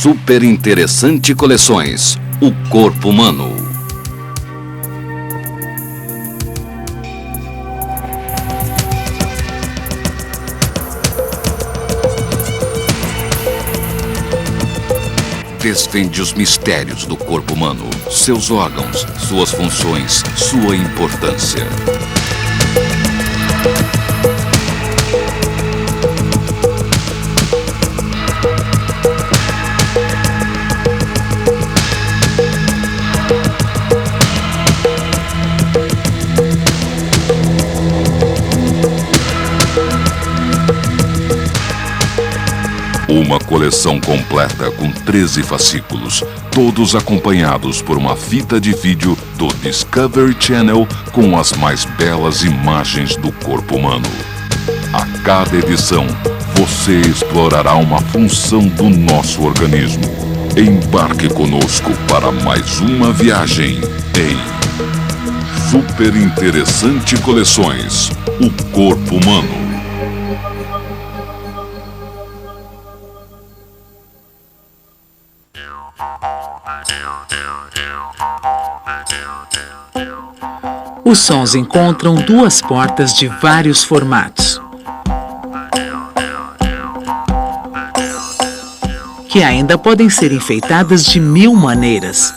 Super Interessante Coleções, o corpo humano. Desvende os mistérios do corpo humano, seus órgãos, suas funções, sua importância. Uma coleção completa com 13 fascículos, todos acompanhados por uma fita de vídeo do Discovery Channel com as mais belas imagens do corpo humano. A cada edição, você explorará uma função do nosso organismo. Embarque conosco para mais uma viagem em Super Interessante Coleções, o corpo humano. Os sons encontram duas portas de vários formatos, que ainda podem ser enfeitadas de 1000 maneiras.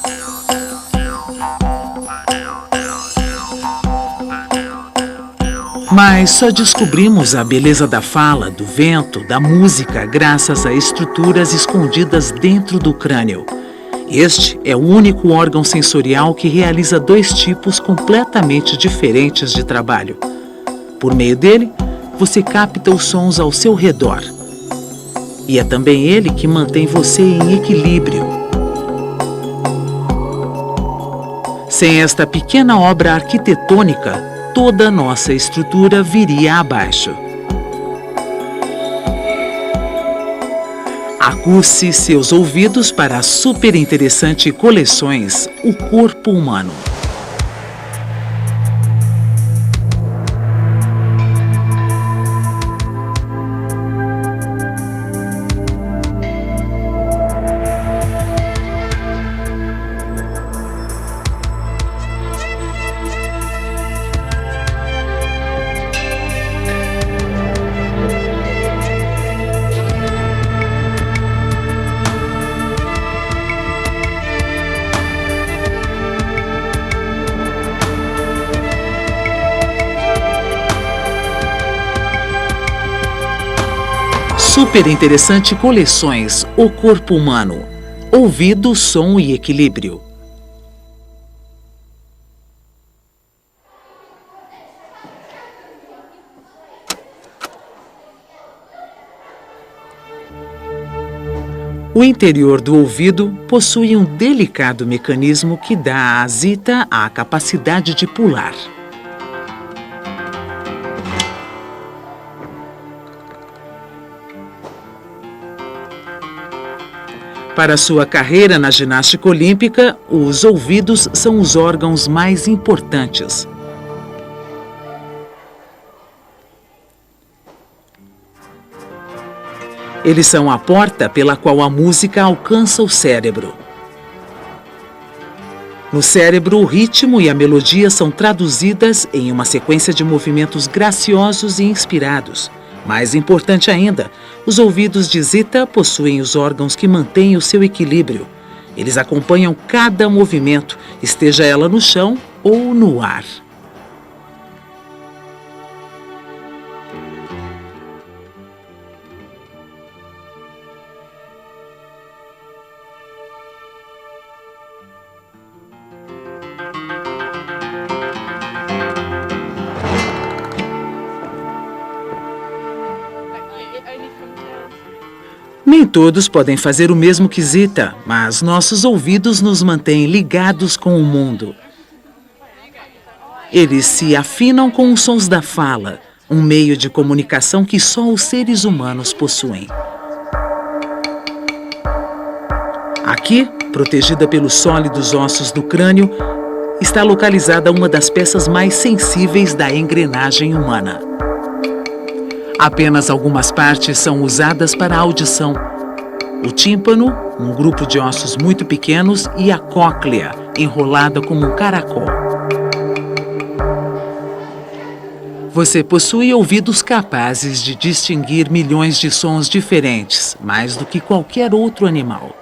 Mas só descobrimos a beleza da fala, do vento, da música, graças a estruturas escondidas dentro do crânio. Este é o único órgão sensorial que realiza dois tipos completamente diferentes de trabalho. Por meio dele, você capta os sons ao seu redor. E é também ele que mantém você em equilíbrio. Sem esta pequena obra arquitetônica, toda a nossa estrutura viria abaixo. Aguce seus ouvidos para as super interessante coleções O Corpo Humano. Super Interessante Coleções O Corpo Humano. Ouvido, som e equilíbrio. O interior do ouvido possui um delicado mecanismo que dá à zita a capacidade de pular. Para sua carreira na ginástica olímpica, os ouvidos são os órgãos mais importantes. Eles são a porta pela qual a música alcança o cérebro. No cérebro, o ritmo e a melodia são traduzidas em uma sequência de movimentos graciosos e inspirados. Mais importante ainda, os ouvidos de Zita possuem os órgãos que mantêm o seu equilíbrio. Eles acompanham cada movimento, esteja ela no chão ou no ar. Nem todos podem fazer o mesmo que Zita, mas nossos ouvidos nos mantêm ligados com o mundo. Eles se afinam com os sons da fala, um meio de comunicação que só os seres humanos possuem. Aqui, protegida pelos sólidos ossos do crânio, está localizada uma das peças mais sensíveis da engrenagem humana. Apenas algumas partes são usadas para a audição: o tímpano, um grupo de ossos muito pequenos, e a cóclea, enrolada como um caracol. Você possui ouvidos capazes de distinguir milhões de sons diferentes, mais do que qualquer outro animal.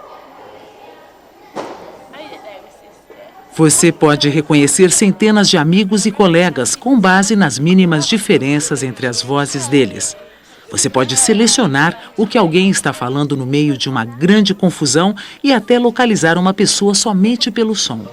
Você pode reconhecer centenas de amigos e colegas com base nas mínimas diferenças entre as vozes deles. Você pode selecionar o que alguém está falando no meio de uma grande confusão e até localizar uma pessoa somente pelo som.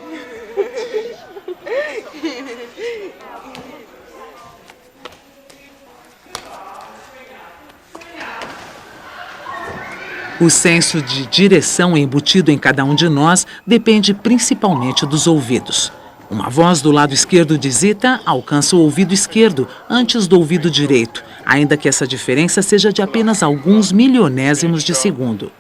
O senso de direção embutido em cada um de nós depende principalmente dos ouvidos. Uma voz do lado esquerdo de Zita alcança o ouvido esquerdo antes do ouvido direito, ainda que essa diferença seja de apenas alguns milionésimos de segundo.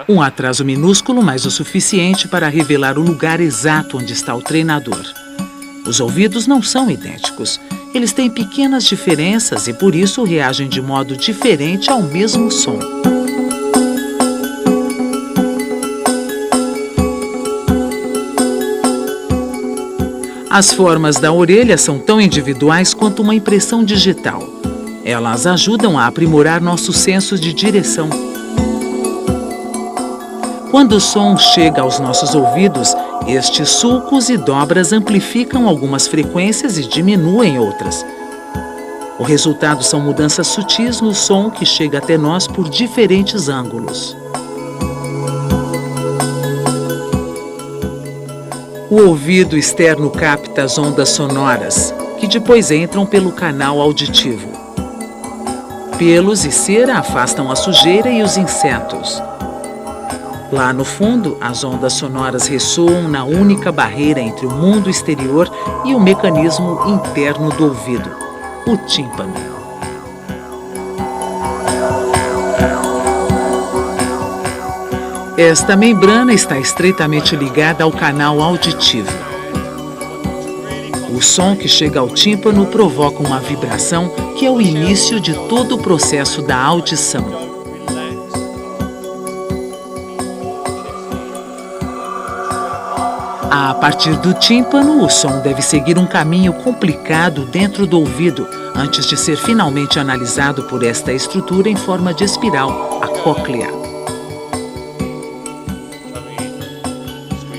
Um atraso minúsculo, mas o suficiente para revelar o lugar exato onde está o treinador. Os ouvidos não são idênticos. Eles têm pequenas diferenças e, por isso, reagem de modo diferente ao mesmo som. As formas da orelha são tão individuais quanto uma impressão digital. Elas ajudam a aprimorar nosso senso de direção. Quando o som chega aos nossos ouvidos, estes sulcos e dobras amplificam algumas frequências e diminuem outras. O resultado são mudanças sutis no som que chega até nós por diferentes ângulos. O ouvido externo capta as ondas sonoras, que depois entram pelo canal auditivo. Pelos e cera afastam a sujeira e os insetos. Lá no fundo, as ondas sonoras ressoam na única barreira entre o mundo exterior e o mecanismo interno do ouvido, o tímpano. Esta membrana está estreitamente ligada ao canal auditivo. O som que chega ao tímpano provoca uma vibração que é o início de todo o processo da audição. A partir do tímpano, o som deve seguir um caminho complicado dentro do ouvido, antes de ser finalmente analisado por esta estrutura em forma de espiral, a cóclea.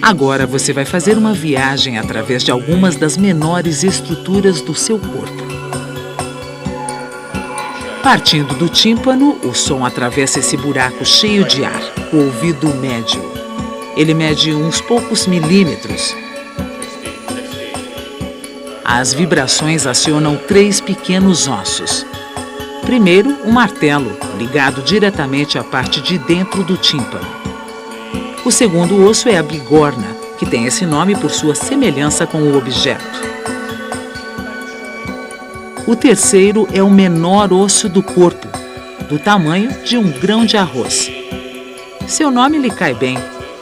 Agora você vai fazer uma viagem através de algumas das menores estruturas do seu corpo. Partindo do tímpano, o som atravessa esse buraco cheio de ar, o ouvido médio. Ele mede uns poucos milímetros. As vibrações acionam 3 pequenos ossos. Primeiro, o martelo, ligado diretamente à parte de dentro do tímpano. O segundo osso é a bigorna, que tem esse nome por sua semelhança com o objeto. O terceiro é o menor osso do corpo, do tamanho de um grão de arroz. Seu nome lhe cai bem,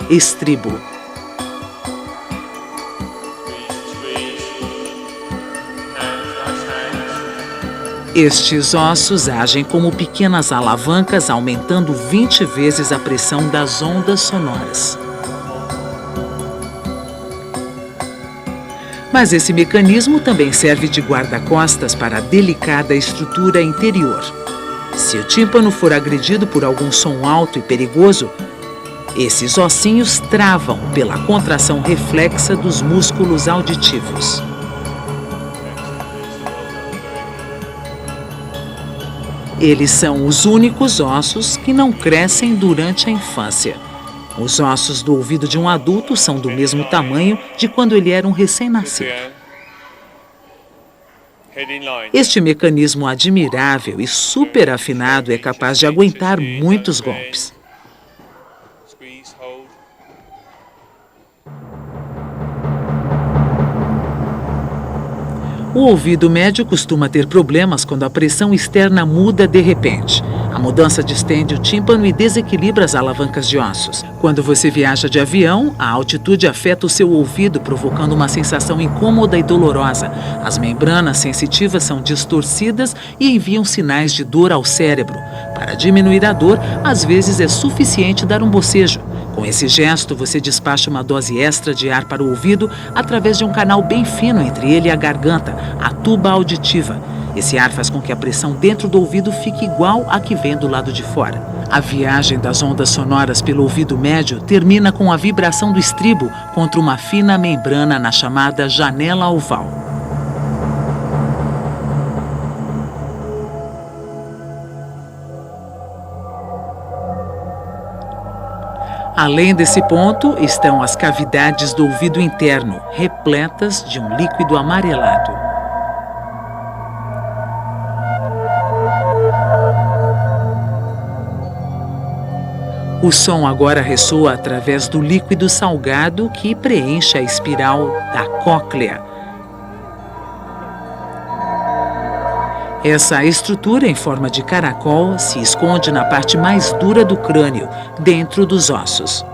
estribo. Estes ossos agem como pequenas alavancas, aumentando 20 vezes a pressão das ondas sonoras. Mas esse mecanismo também serve de guarda-costas para a delicada estrutura interior. Se o tímpano for agredido por algum som alto e perigoso, esses ossinhos travam pela contração reflexa dos músculos auditivos. Eles são os únicos ossos que não crescem durante a infância. Os ossos do ouvido de um adulto são do mesmo tamanho de quando ele era um recém-nascido. Este mecanismo admirável e super afinado é capaz de aguentar muitos golpes. O ouvido médio costuma ter problemas quando a pressão externa muda de repente. A mudança distende o tímpano e desequilibra as alavancas de ossos. Quando você viaja de avião, a altitude afeta o seu ouvido, provocando uma sensação incômoda e dolorosa. As membranas sensitivas são distorcidas e enviam sinais de dor ao cérebro. Para diminuir a dor, às vezes é suficiente dar um bocejo. Com esse gesto, você despacha uma dose extra de ar para o ouvido através de um canal bem fino entre ele e a garganta, a tuba auditiva. Esse ar faz com que a pressão dentro do ouvido fique igual à que vem do lado de fora. A viagem das ondas sonoras pelo ouvido médio termina com a vibração do estribo contra uma fina membrana na chamada janela oval. Além desse ponto, estão as cavidades do ouvido interno, repletas de um líquido amarelado. O som agora ressoa através do líquido salgado que preenche a espiral da cóclea. Essa estrutura em forma de caracol se esconde na parte mais dura do crânio, dentro dos ossos.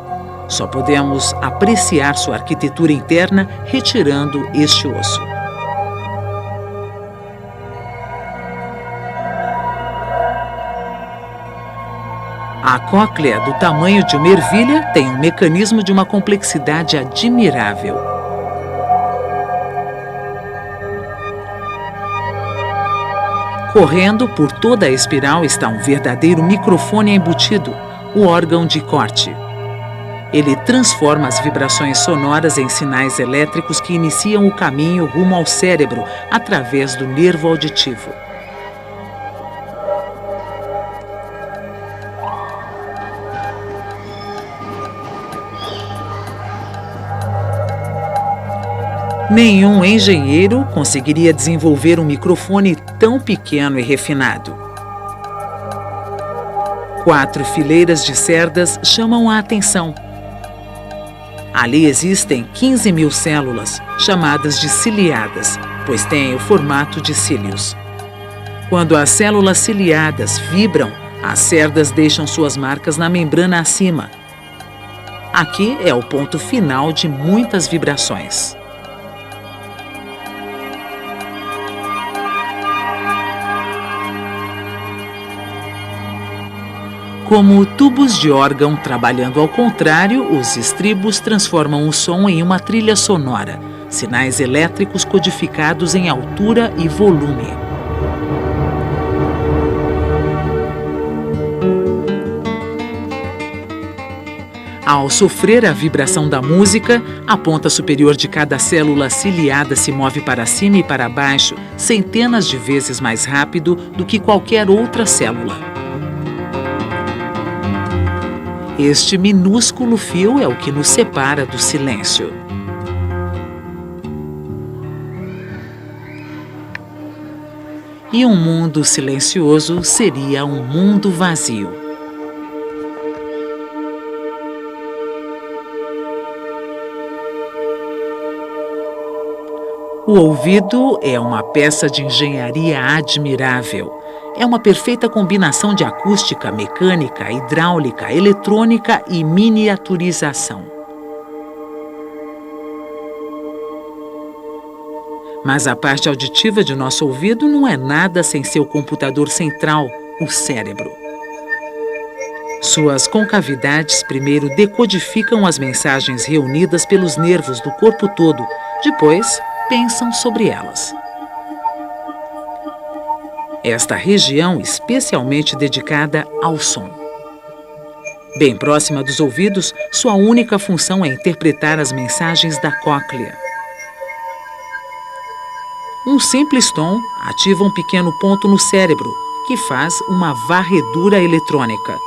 Só podemos apreciar sua arquitetura interna retirando este osso. A cóclea, do tamanho de uma ervilha, tem um mecanismo de uma complexidade admirável. Correndo por toda a espiral está um verdadeiro microfone embutido, o órgão de corte. Ele transforma as vibrações sonoras em sinais elétricos que iniciam o caminho rumo ao cérebro através do nervo auditivo. Nenhum engenheiro conseguiria desenvolver um microfone tão pequeno e refinado. 4 fileiras de cerdas chamam a atenção. Ali existem 15.000 células, chamadas de ciliadas, pois têm o formato de cílios. Quando as células ciliadas vibram, as cerdas deixam suas marcas na membrana acima. Aqui é o ponto final de muitas vibrações. Como tubos de órgão trabalhando ao contrário, os estribos transformam o som em uma trilha sonora, sinais elétricos codificados em altura e volume. Ao sofrer a vibração da música, a ponta superior de cada célula ciliada se move para cima e para baixo, centenas de vezes mais rápido do que qualquer outra célula. Este minúsculo fio é o que nos separa do silêncio. E um mundo silencioso seria um mundo vazio. O ouvido é uma peça de engenharia admirável. É uma perfeita combinação de acústica, mecânica, hidráulica, eletrônica e miniaturização. Mas a parte auditiva de nosso ouvido não é nada sem seu computador central, o cérebro. Suas concavidades primeiro decodificam as mensagens reunidas pelos nervos do corpo todo, depois pensam sobre elas. Esta região especialmente dedicada ao som. Bem próxima dos ouvidos, sua única função é interpretar as mensagens da cóclea. Um simples tom ativa um pequeno ponto no cérebro, que faz uma varredura eletrônica.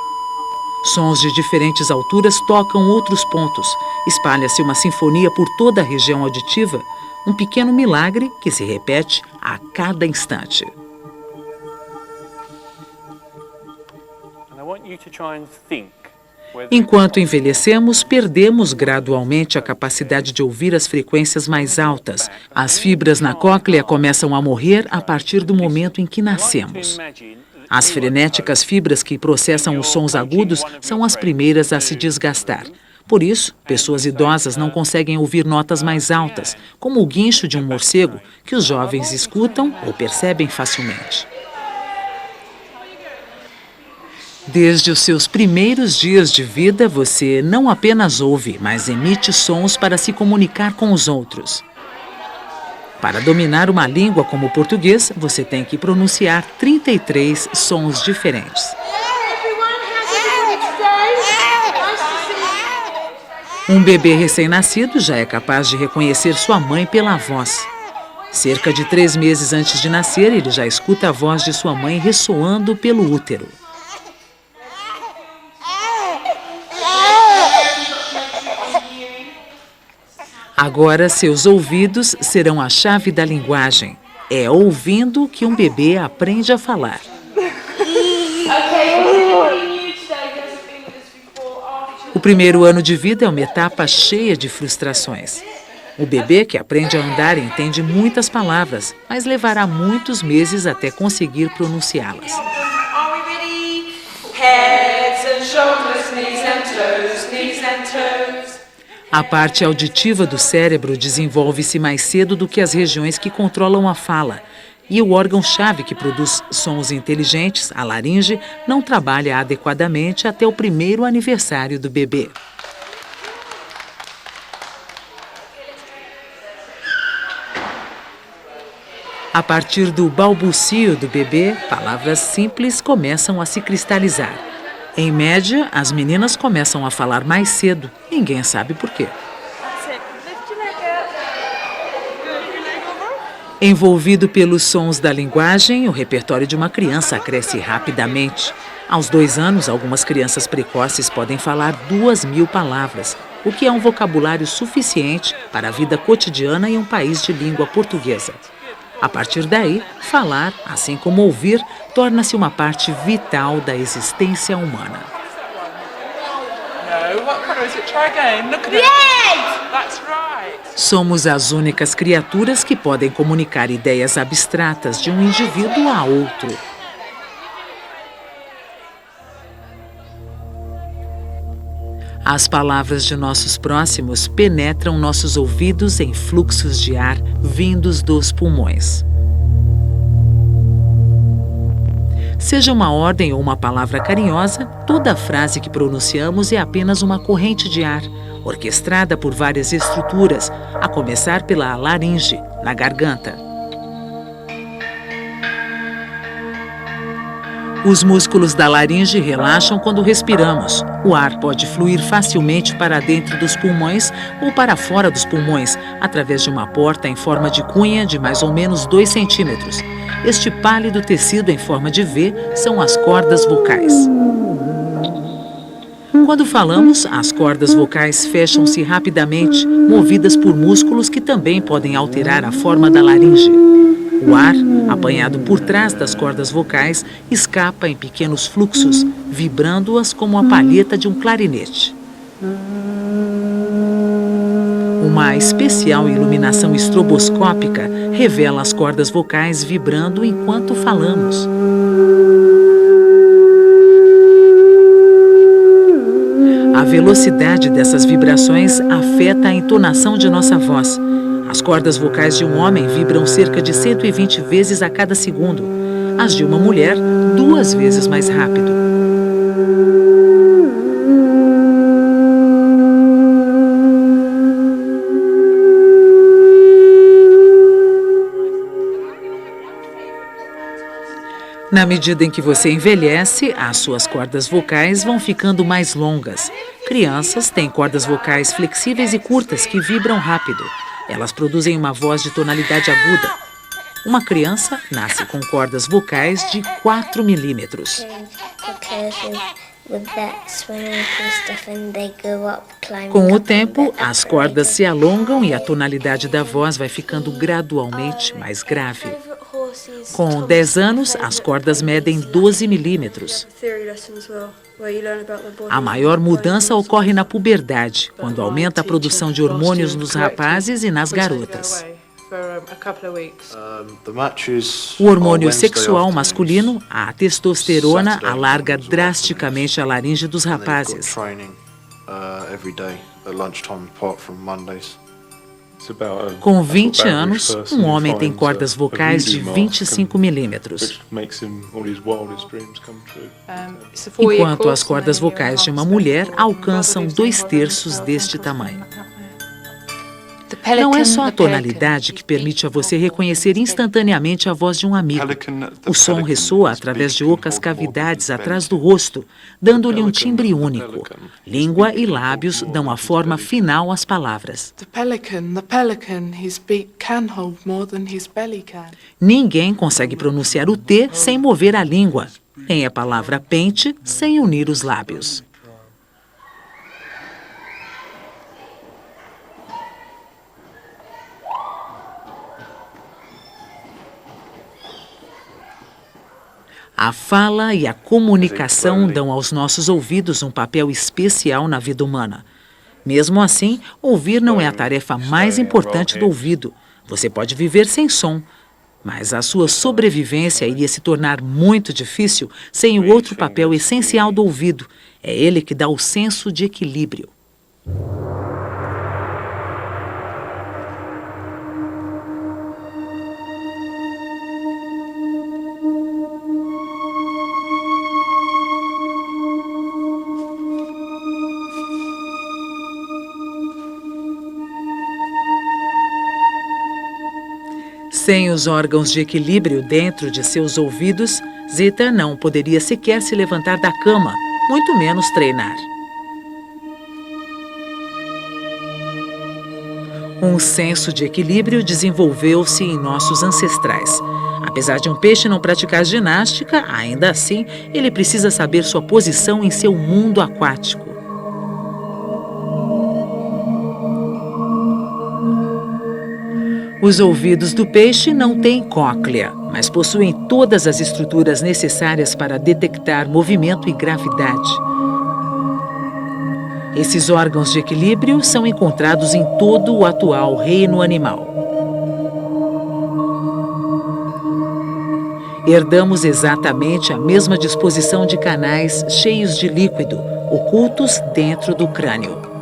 Sons de diferentes alturas tocam outros pontos. Espalha-se uma sinfonia por toda a região auditiva, um pequeno milagre que se repete a cada instante. Enquanto envelhecemos, perdemos gradualmente a capacidade de ouvir as frequências mais altas. As fibras na cóclea começam a morrer a partir do momento em que nascemos. As frenéticas fibras que processam os sons agudos são as primeiras a se desgastar. Por isso, pessoas idosas não conseguem ouvir notas mais altas, como o guincho de um morcego, que os jovens escutam ou percebem facilmente. Desde os seus primeiros dias de vida, você não apenas ouve, mas emite sons para se comunicar com os outros. Para dominar uma língua como o português, você tem que pronunciar 33 sons diferentes. Um bebê recém-nascido já é capaz de reconhecer sua mãe pela voz. Cerca de 3 meses antes de nascer, ele já escuta a voz de sua mãe ressoando pelo útero. Agora, seus ouvidos serão a chave da linguagem. É ouvindo que um bebê aprende a falar. O primeiro ano de vida é uma etapa cheia de frustrações. O bebê que aprende a andar entende muitas palavras, mas levará muitos meses até conseguir pronunciá-las. A parte auditiva do cérebro desenvolve-se mais cedo do que as regiões que controlam a fala. E o órgão-chave que produz sons inteligentes, a laringe, não trabalha adequadamente até o primeiro aniversário do bebê. A partir do balbucio do bebê, palavras simples começam a se cristalizar. Em média, as meninas começam a falar mais cedo. Ninguém sabe por quê. Envolvido pelos sons da linguagem, o repertório de uma criança cresce rapidamente. Aos 2 anos, algumas crianças precoces podem falar 2.000 palavras, o que é um vocabulário suficiente para a vida cotidiana em um país de língua portuguesa. A partir daí, falar, assim como ouvir, torna-se uma parte vital da existência humana. Somos as únicas criaturas que podem comunicar ideias abstratas de um indivíduo a outro. As palavras de nossos próximos penetram nossos ouvidos em fluxos de ar vindos dos pulmões. Seja uma ordem ou uma palavra carinhosa, toda frase que pronunciamos é apenas uma corrente de ar, orquestrada por várias estruturas, a começar pela laringe, na garganta. Os músculos da laringe relaxam quando respiramos. O ar pode fluir facilmente para dentro dos pulmões ou para fora dos pulmões, através de uma porta em forma de cunha de mais ou menos 2 centímetros. Este pálido tecido em forma de V são as cordas vocais. Quando falamos, as cordas vocais fecham-se rapidamente, movidas por músculos que também podem alterar a forma da laringe. O ar, apanhado por trás das cordas vocais, escapa em pequenos fluxos, vibrando-as como a palheta de um clarinete. Uma especial iluminação estroboscópica revela as cordas vocais vibrando enquanto falamos. A velocidade dessas vibrações afeta a entonação de nossa voz. As cordas vocais de um homem vibram cerca de 120 vezes a cada segundo. As de uma mulher, 2 vezes mais rápido. Na medida em que você envelhece, as suas cordas vocais vão ficando mais longas. Crianças têm cordas vocais flexíveis e curtas que vibram rápido. Elas produzem uma voz de tonalidade aguda. Uma criança nasce com cordas vocais de 4 milímetros. Com o tempo, as cordas se alongam e a tonalidade da voz vai ficando gradualmente mais grave. Com 10 anos, as cordas medem 12 milímetros. A maior mudança ocorre na puberdade, quando aumenta a produção de hormônios nos rapazes e nas garotas. O hormônio sexual masculino, a testosterona, alarga drasticamente a laringe dos rapazes. Com 20 anos, um homem tem cordas vocais de 25 milímetros, enquanto as cordas vocais de uma mulher alcançam 2/3 deste tamanho. Não é só a tonalidade que permite a você reconhecer instantaneamente a voz de um amigo. O som ressoa através de ocas cavidades atrás do rosto, dando-lhe um timbre único. Língua e lábios dão a forma final às palavras. Ninguém consegue pronunciar o T sem mover a língua, nem a palavra pente sem unir os lábios. A fala e a comunicação dão aos nossos ouvidos um papel especial na vida humana. Mesmo assim, ouvir não é a tarefa mais importante do ouvido. Você pode viver sem som, mas a sua sobrevivência iria se tornar muito difícil sem o outro papel essencial do ouvido. É ele que dá o senso de equilíbrio. Sem os órgãos de equilíbrio dentro de seus ouvidos, Zita não poderia sequer se levantar da cama, muito menos treinar. Um senso de equilíbrio desenvolveu-se em nossos ancestrais. Apesar de um peixe não praticar ginástica, ainda assim, ele precisa saber sua posição em seu mundo aquático. Os ouvidos do peixe não têm cóclea, mas possuem todas as estruturas necessárias para detectar movimento e gravidade. Esses órgãos de equilíbrio são encontrados em todo o atual reino animal. Herdamos exatamente a mesma disposição de canais cheios de líquido, ocultos dentro do crânio.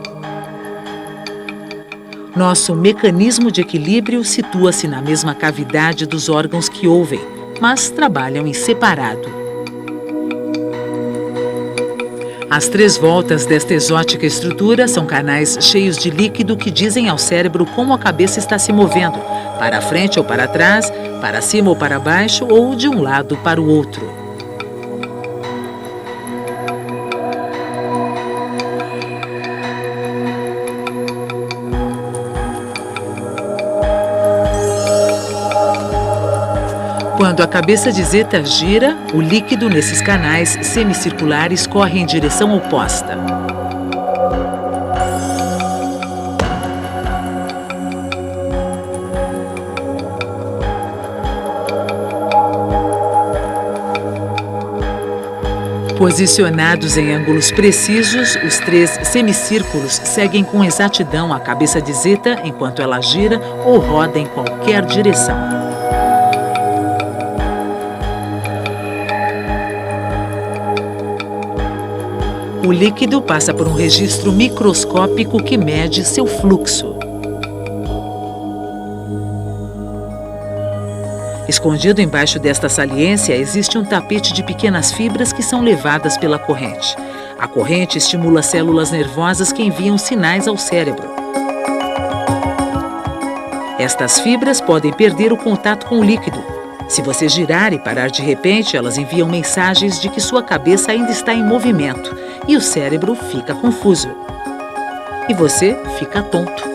Nosso mecanismo de equilíbrio situa-se na mesma cavidade dos órgãos que ouvem, mas trabalham em separado. As 3 voltas desta exótica estrutura são canais cheios de líquido que dizem ao cérebro como a cabeça está se movendo, para frente ou para trás, para cima ou para baixo, ou de um lado para o outro. Quando a cabeça de Zita gira, o líquido nesses canais semicirculares corre em direção oposta. Posicionados em ângulos precisos, os 3 semicírculos seguem com exatidão a cabeça de Zita enquanto ela gira ou roda em qualquer direção. O líquido passa por um registro microscópico que mede seu fluxo. Escondido embaixo desta saliência existe um tapete de pequenas fibras que são levadas pela corrente. A corrente estimula células nervosas que enviam sinais ao cérebro. Estas fibras podem perder o contato com o líquido. Se você girar e parar de repente, elas enviam mensagens de que sua cabeça ainda está em movimento e o cérebro fica confuso. E você fica tonto.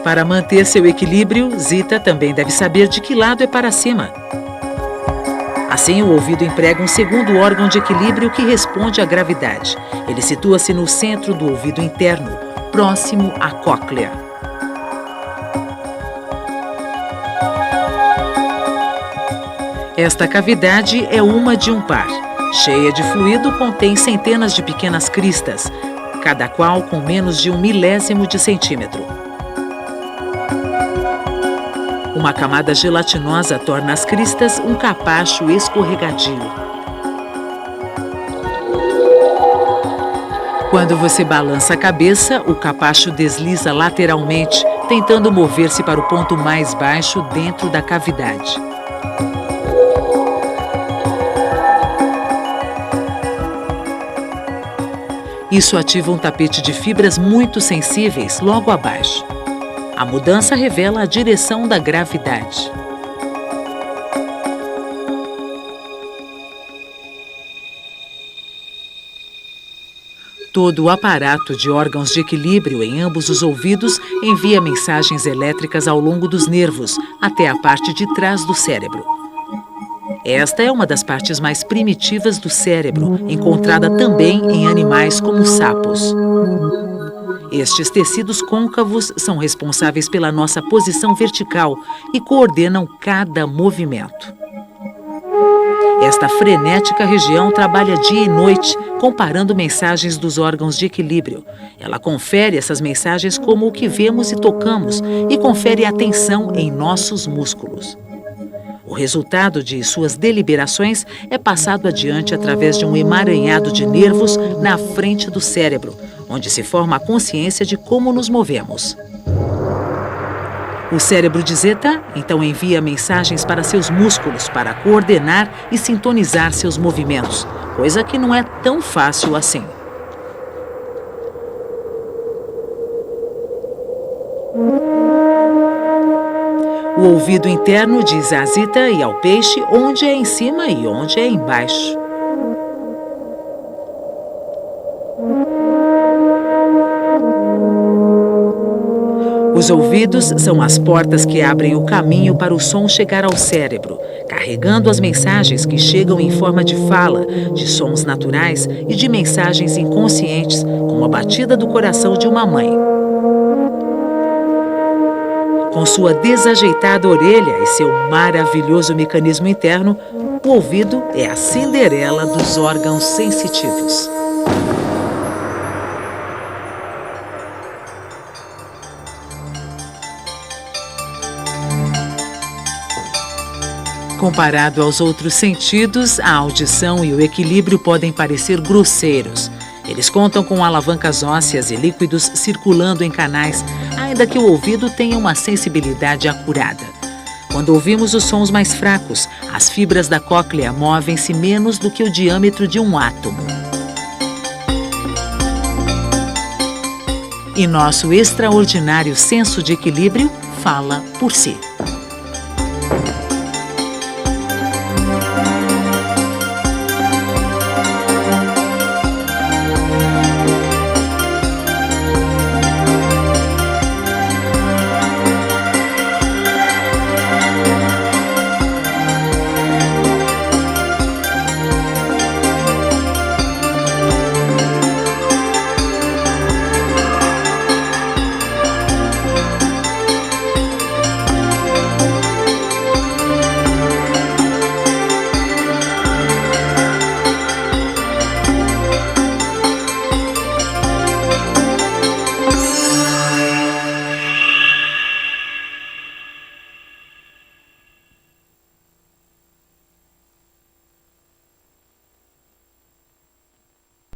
Para manter seu equilíbrio, Zita também deve saber de que lado é para cima. Assim, o ouvido emprega um segundo órgão de equilíbrio que responde à gravidade. Ele situa-se no centro do ouvido interno, próximo à cóclea. Esta cavidade é uma de um par. Cheia de fluido, contém centenas de pequenas cristas, cada qual com menos de 1/1000 de centímetro. Uma camada gelatinosa torna as cristas um capacho escorregadio. Quando você balança a cabeça, o capacho desliza lateralmente, tentando mover-se para o ponto mais baixo dentro da cavidade. Isso ativa um tapete de fibras muito sensíveis logo abaixo. A mudança revela a direção da gravidade. Todo o aparato de órgãos de equilíbrio em ambos os ouvidos envia mensagens elétricas ao longo dos nervos, até a parte de trás do cérebro. Esta é uma das partes mais primitivas do cérebro, encontrada também em animais como sapos. Estes tecidos côncavos são responsáveis pela nossa posição vertical e coordenam cada movimento. Esta frenética região trabalha dia e noite, comparando mensagens dos órgãos de equilíbrio. Ela confere essas mensagens como o que vemos e tocamos e confere atenção em nossos músculos. O resultado de suas deliberações é passado adiante através de um emaranhado de nervos na frente do cérebro, onde se forma a consciência de como nos movemos. O cérebro de Zeta, então, envia mensagens para seus músculos para coordenar e sintonizar seus movimentos, coisa que não é tão fácil assim. O ouvido interno diz à Zeta e ao peixe onde é em cima e onde é embaixo. Os ouvidos são as portas que abrem o caminho para o som chegar ao cérebro, carregando as mensagens que chegam em forma de fala, de sons naturais e de mensagens inconscientes, como a batida do coração de uma mãe. Com sua desajeitada orelha e seu maravilhoso mecanismo interno, o ouvido é a Cinderela dos órgãos sensitivos. Comparado aos outros sentidos, a audição e o equilíbrio podem parecer grosseiros. Eles contam com alavancas ósseas e líquidos circulando em canais, ainda que o ouvido tenha uma sensibilidade acurada. Quando ouvimos os sons mais fracos, as fibras da cóclea movem-se menos do que o diâmetro de um átomo. E nosso extraordinário senso de equilíbrio fala por si.